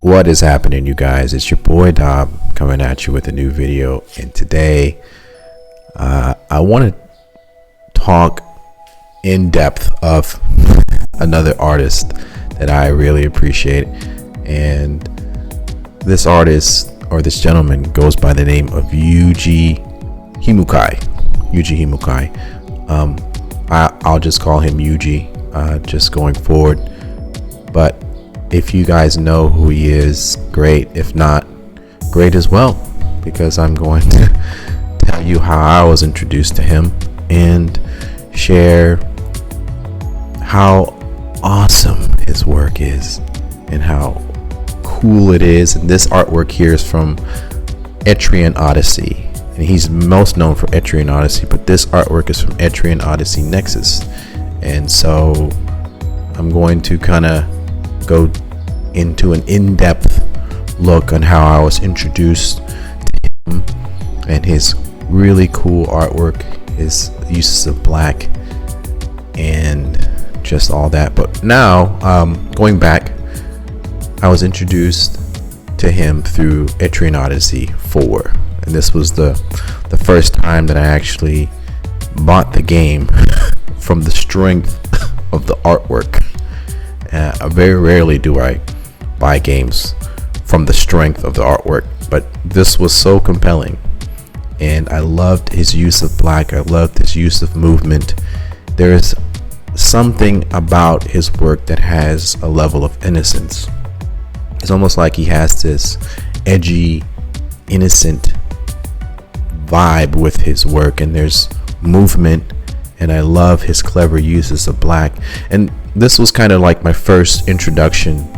What is happening, you guys? It's your boy LDAWB coming at you with a new video, and today I want to talk in depth of another artist that I really appreciate, and this artist, or this gentleman, goes by the name of Yuji Himukai. I'll just call him Yuji just going forward, but if you guys know who he is, great. If not, great as well, because I'm going to tell you how I was introduced to him and share how awesome his work is and how cool it is. And this artwork here is from Etrian Odyssey, and he's most known for Etrian Odyssey, but this artwork is from Etrian Odyssey Nexus. And so I'm going to kind of go into an in-depth look on how I was introduced to him and his really cool artwork, his uses of black, and just all that. But now, going back, I was introduced to him through Etrian Odyssey 4, and this was the first time that I actually bought the game from the strength of the artwork. Very rarely do I buy games from the strength of the artwork, but this was so compelling, and I loved his use of black. I loved his use of movement. There is something about his work that has a level of innocence. It's almost like he has this edgy, innocent vibe with his work, and there's movement, and I love his clever uses of black. And this was kind of like my first introduction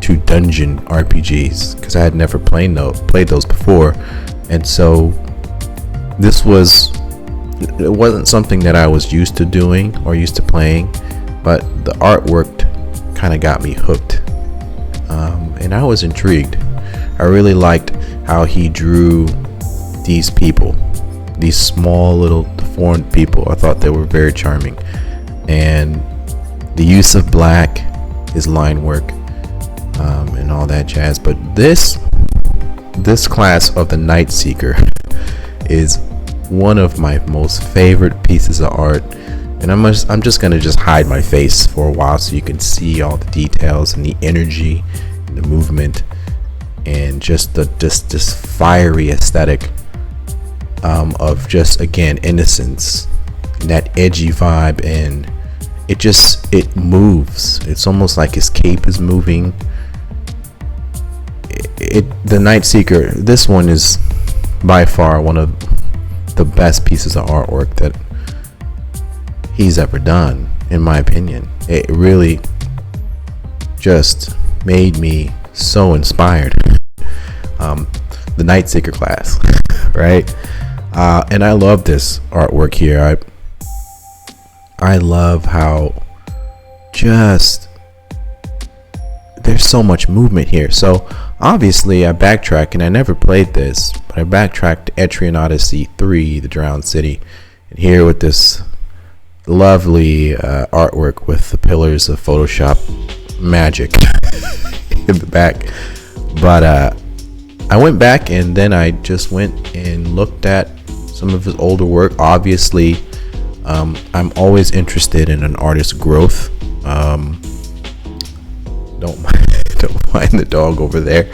to dungeon RPGs, because I had never played those before, and so it wasn't something that I was used to doing or used to playing, but the artwork kind of got me hooked, and I was intrigued. I really liked how he drew these people, these small little deformed people. I thought they were very charming, and the use of black, his line work, and all that jazz. But this class of the Night Seeker is one of my most favorite pieces of art, and I'm just gonna hide my face for a while so you can see all the details and the energy and the movement and just this fiery aesthetic of just, again, innocence and that edgy vibe, and it moves. It's almost like his cape is moving. The Night Seeker, this one is by far one of the best pieces of artwork that he's ever done, in my opinion. It really just made me so inspired. The Night Seeker class, right? And I love this artwork here. I love how just there's so much movement here. So obviously I backtrack, and I never played this, but I backtracked to Etrian Odyssey 3, the Drowned City, and here with this lovely artwork with the pillars of Photoshop magic in the back. But I went back, and then I just went and looked at some of his older work. Obviously, I'm always interested in an artist's growth. Don't mind the dog over there.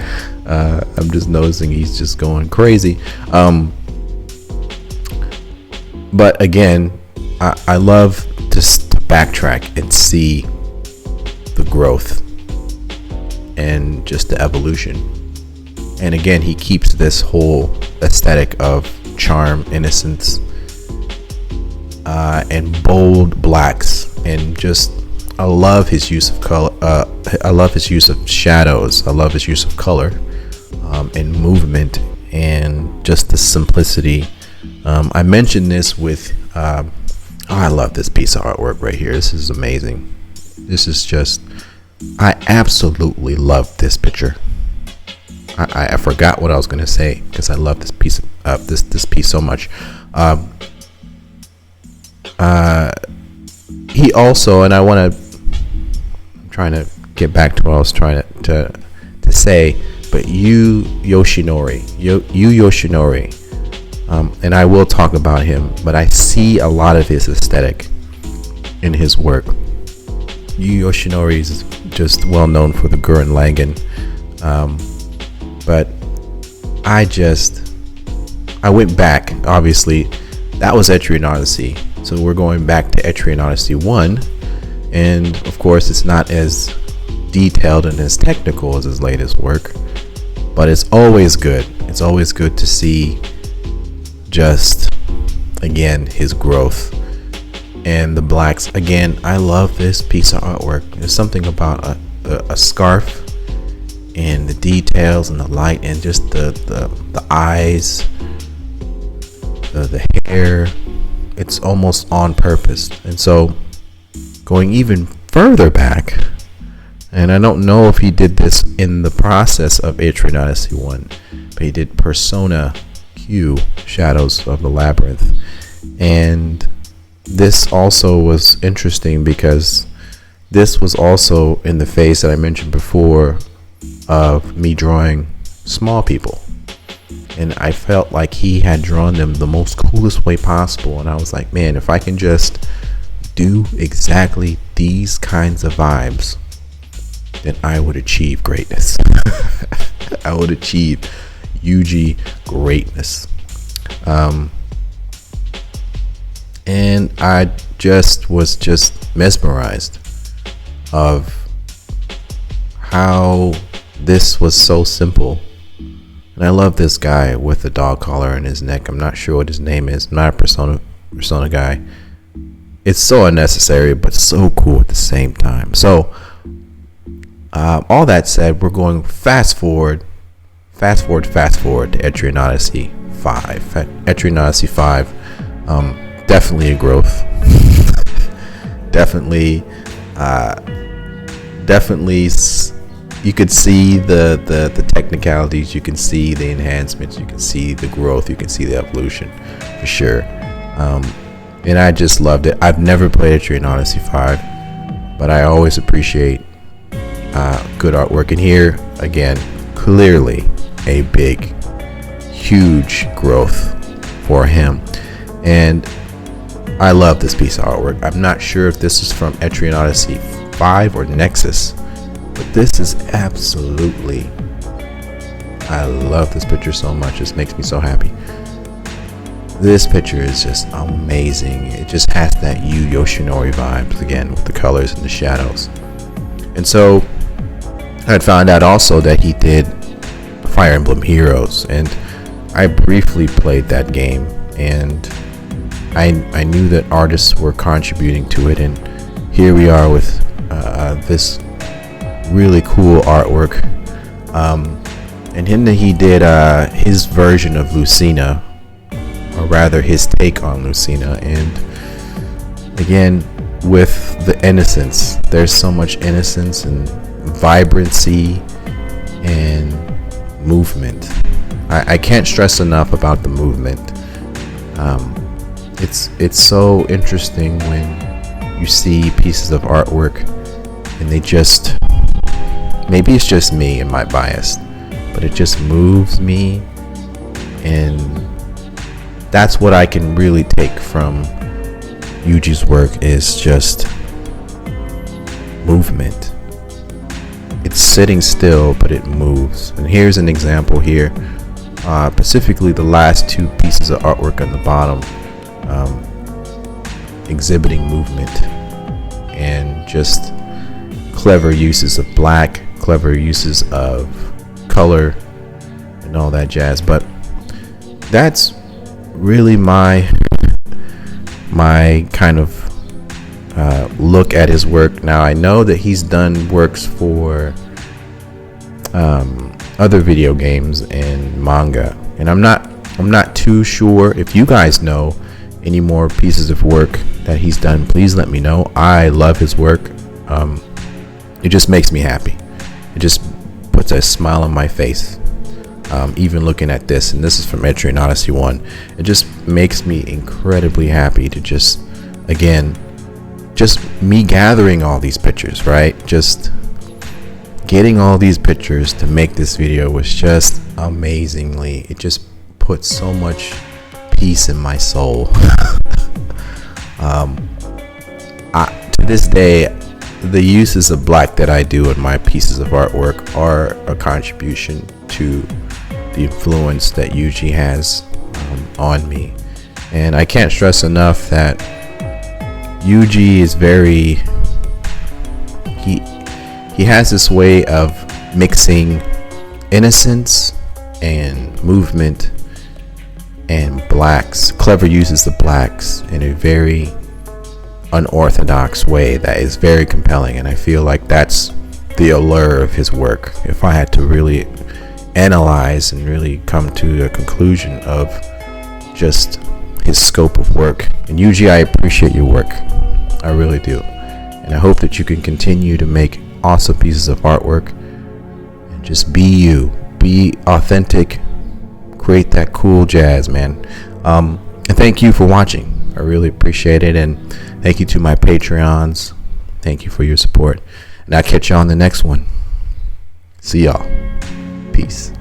I'm just noticing he's just going crazy. But again, I love just to backtrack and see the growth and just the evolution. And again, he keeps this whole aesthetic of charm, innocence, and bold blacks, and just I love his use of color. I love his use of shadows. I love his use of color and movement, and just the simplicity. I mentioned this with I love this piece of artwork right here. This is amazing. This is just, I absolutely love this picture. I forgot what I was going to say because I love this piece of this piece so much. He also, and I'm trying to get back to what I was trying to say, but Yu Yoshinori, and I will talk about him, but I see a lot of his aesthetic in his work. Yu Yoshinori is just well known for the Gurren Lagann, but I went back. Obviously, that was Etrian Odyssey, so we're going back to Etrian Odyssey 1, and of course it's not as detailed and as technical as his latest work, but it's always good. It's always good to see just, again, his growth. And the blacks, again, I love this piece of artwork. There's something about a scarf and the details and the light and just the eyes, the hair. It's almost on purpose. And so going even further back, and I don't know if he did this in the process of Etrian Odyssey 1, but he did Persona Q, Shadows of the Labyrinth. And this also was interesting because this was also in the phase that I mentioned before of me drawing small people. And I felt like he had drawn them the most coolest way possible. And I was like, man, if I can just do exactly these kinds of vibes, then I would achieve greatness. I would achieve Yuji greatness. And I was mesmerized of how this was so simple. And I love this guy with the dog collar in his neck. I'm not sure what his name is. I'm not a persona guy. It's so unnecessary, but so cool at the same time. So all that said, we're going fast forward to Etrian Odyssey 5. Etrian Odyssey 5, definitely a growth. definitely, you could see the technicalities, you can see the enhancements, you can see the growth, you can see the evolution, for sure. And I just loved it. I've never played Etrian Odyssey 5, but I always appreciate good artwork. And here, again, clearly a big, huge growth for him. And I love this piece of artwork. I'm not sure if this is from Etrian Odyssey 5 or Nexus, but this is absolutely, I love this picture so much. This makes me so happy. This picture is just amazing. It just has that Yu Yoshinori vibes, again, with the colors and the shadows. And so I had found out also that he did Fire Emblem Heroes, and I briefly played that game, and I knew that artists were contributing to it, and here we are with this really cool artwork. And then he did his version of Lucina, or rather his take on Lucina, and again with the innocence. There's so much innocence and vibrancy and movement. I can't stress enough about the movement. It's so interesting when you see pieces of artwork and they just, maybe it's just me and my bias, but it just moves me, and that's what I can really take from Yuji's work, is just movement. It's sitting still, but it moves. And here's an example here, specifically the last two pieces of artwork on the bottom, exhibiting movement and just clever uses of black, clever uses of color and all that jazz. But that's really my kind of look at his work. Now I know that he's done works for other video games and manga, and I'm not too sure. If you guys know any more pieces of work that he's done, please let me know. I love his work. It just makes me happy. It just puts a smile on my face. Even looking at this, and this is from Etrian Odyssey 1, it just makes me incredibly happy to just, again, just me gathering all these pictures, right? Just getting all these pictures to make this video was just amazingly, it just put so much peace in my soul. To this day, the uses of black that I do in my pieces of artwork are a contribution to the influence that Yuji has on me. And I can't stress enough that Yuji is very, he has this way of mixing innocence and movement and blacks, clever uses of blacks in a very unorthodox way that is very compelling. And I feel like that's the allure of his work. If I had to really analyze and really come to a conclusion of just his scope of work. And Yuji, I appreciate your work. I really do. And I hope that you can continue to make awesome pieces of artwork and just be you, be authentic, create that cool jazz, man. And thank you for watching. I really appreciate it. And thank you to my Patreons. Thank you for your support. And I'll catch you on the next one. See y'all. Peace.